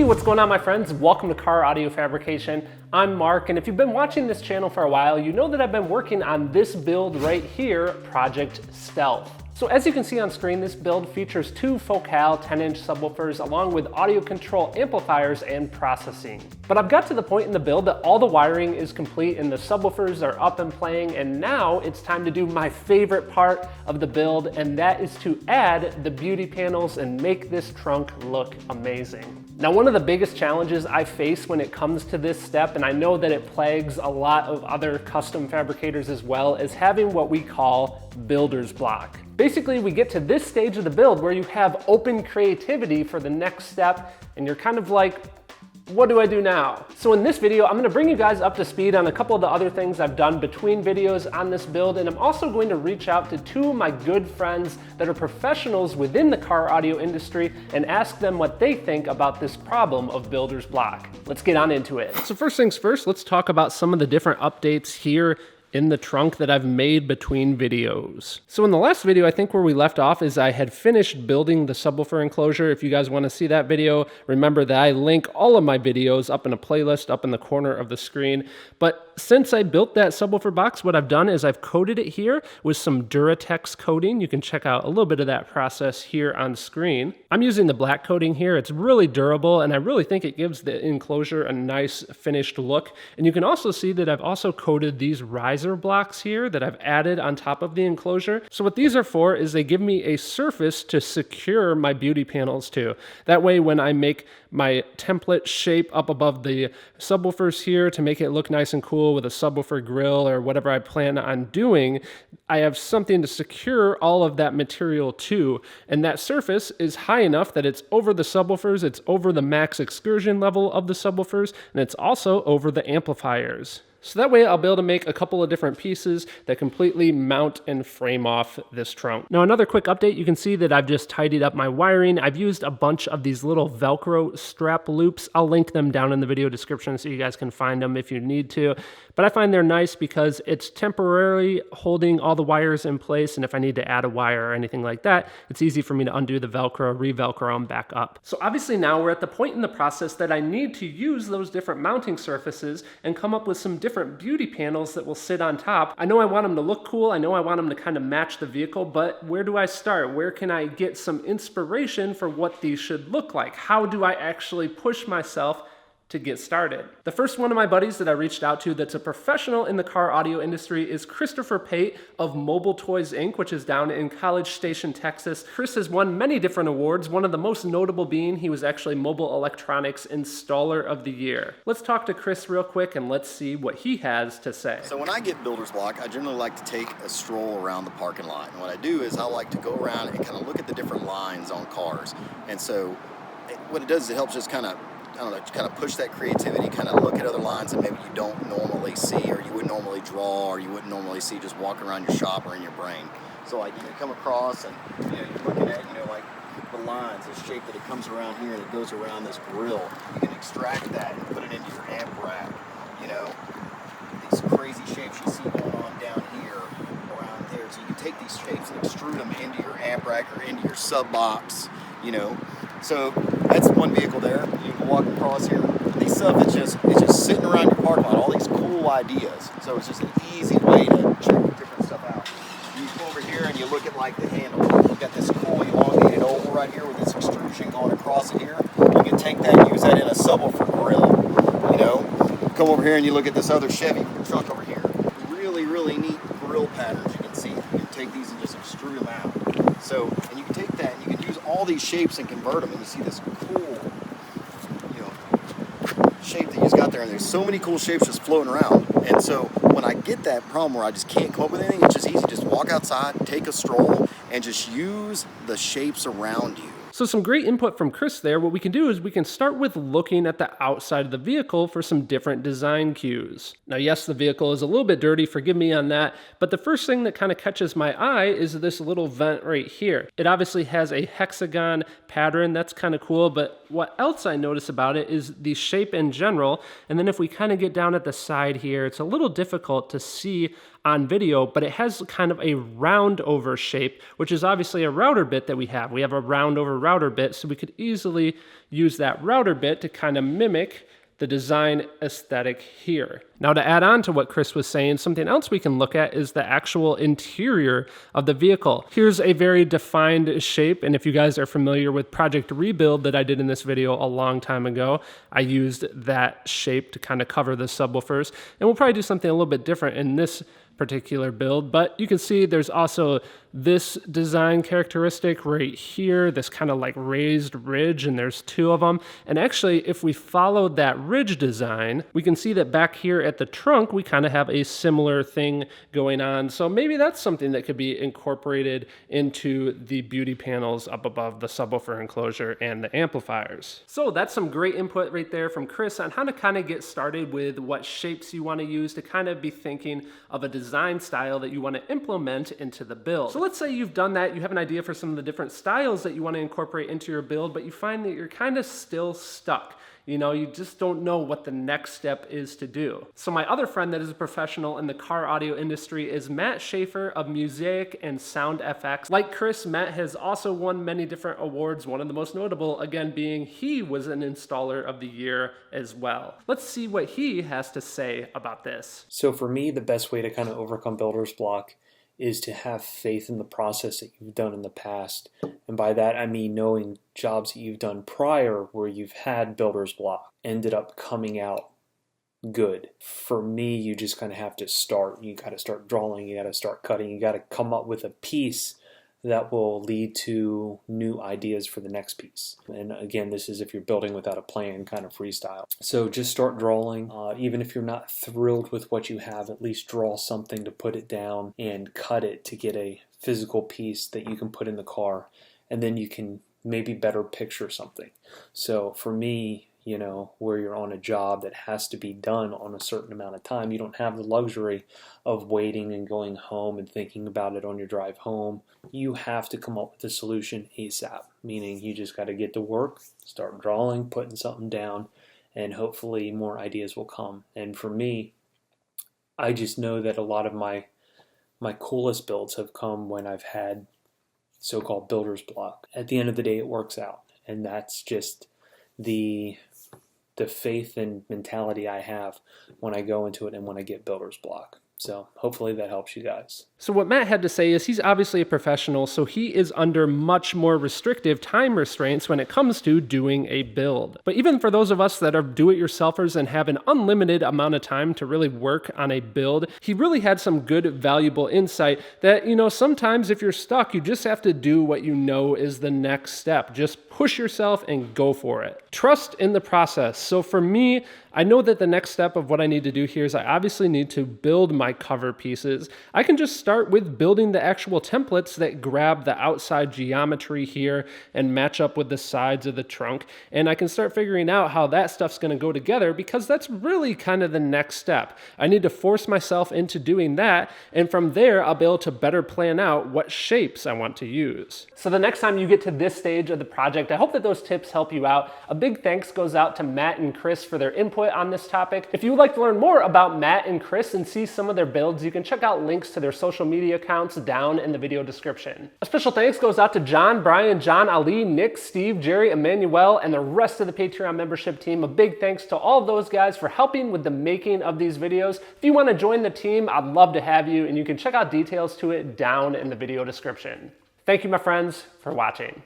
what's going on, my friends? Welcome to CarAudioFabrication. I'm Mark, and if you've been watching this channel for a while, you know that I've been working on this build right here, Project Stealth. So as you can see on screen, this build features two Focal 10-inch subwoofers along with audio control amplifiers and processing. But I've got to the point in the build that all the wiring is complete and the subwoofers are up and playing, and now it's time to do my favorite part of the build, and that is to add the beauty panels and make this trunk look amazing. Now, one of the biggest challenges I face when it comes to this step, and I know that it plagues a lot of other custom fabricators as well, is having what we call builder's block. Basically, we get to this stage of the build where you have open creativity for the next step, and you're kind of like, what do I do now? So in this video, I'm gonna bring you guys up to speed on a couple of the other things I've done between videos on this build, and I'm also going to reach out to two of my good friends that are professionals within the car audio industry and ask them what they think about this problem of builder's block. Let's get on into it. So first things first, let's talk about some of the different updates here in the trunk that I've made between videos. So in the last video, I think where we left off is I had finished building the subwoofer enclosure. If you guys want to see that video, remember that I link all of my videos up in a playlist up in the corner of the screen. But since I built that subwoofer box, what I've done is I've coated it here with some Duratex coating. You can check out a little bit of that process here on screen. I'm using the black coating here. It's really durable, and I really think it gives the enclosure a nice finished look. And you can also see that I've also coated these riser blocks here that I've added on top of the enclosure. So what these are for is they give me a surface to secure my beauty panels to. That way, when I make my template shape up above the subwoofers here to make it look nice and cool with a subwoofer grill or whatever I plan on doing, I have something to secure all of that material to. And that surface is high enough that it's over the subwoofers, it's over the max excursion level of the subwoofers, and it's also over the amplifiers. So that way I'll be able to make a couple of different pieces that completely mount and frame off this trunk. Now, another quick update, you can see that I've just tidied up my wiring. I've used a bunch of these little Velcro strap loops. I'll link them down in the video description so you guys can find them if you need to. But I find they're nice because it's temporarily holding all the wires in place, and if I need to add a wire or anything like that, it's easy for me to undo the Velcro, re-Velcro them back up. So obviously now we're at the point in the process that I need to use those different mounting surfaces and come up with some different beauty panels that will sit on top. I know I want them to look cool. I know I want them to kind of match the vehicle, but where do I start? Where can I get some inspiration for what these should look like? How do I actually push myself to get started? The first one of my buddies that I reached out to that's a professional in the car audio industry is Christerfer Pate of Mobile Toys Inc., which is down in College Station, Texas. Chris has won many different awards, one of the most notable being he was actually Mobile Electronics Installer of the Year. Let's talk to Chris real quick and let's see what he has to say. So when I get builder's block, I generally like to take a stroll around the parking lot. And what I do is I like to go around and kind of look at the different lines on cars. And so what it does is it helps just kind of push that creativity, kind of look at other lines that maybe you don't normally see, or you wouldn't normally draw, or you wouldn't normally see just walking around your shop or in your brain. So like you can come across and you're looking at, like the lines, the shape that it comes around here that goes around this grill. You can extract that and put it into your amp rack. These crazy shapes you see going on down here, around there. So you can take these shapes and extrude them into your amp rack or into your sub box, So that's one vehicle there. You can walk across here. These stuff it's just sitting around your parking lot, all these cool ideas. So it's just an easy way to check different stuff out. You come over here and you look at like the handle. You've got this cool elongated oval right here with this extrusion going across it here. You can take that and use that in a subwoofer grill. Come over here and you look at this other Chevy truck over here. Really, really neat grill patterns you can see. You can take these and just extrude them out. So, and you can take that and you can use all these shapes and convert them, and you see this cool, shape that you just got there, and there's so many cool shapes just floating around. And so when I get that problem where I just can't come up with anything, it's just easy. Just walk outside, take a stroll, and just use the shapes around you. So some great input from Chris there. What we can do is we can start with looking at the outside of the vehicle for some different design cues. Now, yes, the vehicle is a little bit dirty, forgive me on that, but the first thing that kind of catches my eye is this little vent right here. It obviously has a hexagon pattern, that's kind of cool, but what else I notice about it is the shape in general, and then if we kind of get down at the side here, it's a little difficult to see on video, but it has kind of a round over shape, which is obviously a router bit that we have. We have a round over router bit, so we could easily use that router bit to kind of mimic the design aesthetic here. Now, to add on to what Chris was saying, something else we can look at is the actual interior of the vehicle. Here's a very defined shape, and if you guys are familiar with Project Rebuild that I did in this video a long time ago, I used that shape to kind of cover the subwoofers, and we'll probably do something a little bit different in this particular build, but you can see there's also this design characteristic right here, this kind of like raised ridge, and there's two of them. And actually, if we followed that ridge design, we can see that back here at the trunk, we kind of have a similar thing going on. So maybe that's something that could be incorporated into the beauty panels up above the subwoofer enclosure and the amplifiers. So that's some great input right there from Chris on how to kind of get started with what shapes you want to use to kind of be thinking of a design style that you want to implement into the build. So let's say you've done that, you have an idea for some of the different styles that you want to incorporate into your build, but you find that you're kind of still stuck. You know, you just don't know what the next step is to do. So my other friend that is a professional in the car audio industry is Matt Schaeffer of Musaic and SoundFX. Like Chris, Matt has also won many different awards, one of the most notable, again, being he was an installer of the year as well. Let's see what he has to say about this. So for me, the best way to kind of overcome builder's block is to have faith in the process that you've done in the past. And by that, I mean knowing jobs that you've done prior where you've had builder's block ended up coming out good. For me, you just kind of have to start. You got to start drawing, you got to start cutting, you got to come up with a piece that will lead to new ideas for the next piece. And again, this is if you're building without a plan, kind of freestyle. So just start drawing. Even if you're not thrilled with what you have, at least draw something to put it down and cut it to get a physical piece that you can put in the car, and then you can maybe better picture something. So for me, you know, where you're on a job that has to be done on a certain amount of time, you don't have the luxury of waiting and going home and thinking about it on your drive home. You have to come up with a solution ASAP, meaning you just got to get to work, start drawing, putting something down, and hopefully more ideas will come. And for me, I just know that a lot of my coolest builds have come when I've had so-called builder's block. At the end of the day, it works out, and that's just the faith and mentality I have when I go into it and when I get builder's block. So hopefully that helps you guys. So what Matt had to say is he's obviously a professional, so he is under much more restrictive time restraints when it comes to doing a build. But even for those of us that are do-it-yourselfers and have an unlimited amount of time to really work on a build, he really had some good, valuable insight that, you know, sometimes if you're stuck, you just have to do what you know is the next step. Just push yourself and go for it. Trust in the process. So for me, I know that the next step of what I need to do here is I obviously need to build my cover pieces. I can just start with building the actual templates that grab the outside geometry here and match up with the sides of the trunk. And I can start figuring out how that stuff's going to go together, because that's really kind of the next step. I need to force myself into doing that. And from there, I'll be able to better plan out what shapes I want to use. So the next time you get to this stage of the project, I hope that those tips help you out. A big thanks goes out to Matt and Chris for their input on this topic. If you would like to learn more about Matt and Chris and see some of their builds, you can check out links to their social media accounts down in the video description. A special thanks goes out to John, Brian, John, Ali, Nick, Steve, Jerry, Emmanuel, and the rest of the Patreon membership team. A big thanks to all of those guys for helping with the making of these videos. If you want to join the team, I'd love to have you, and you can check out details to it down in the video description. Thank you, my friends, for watching.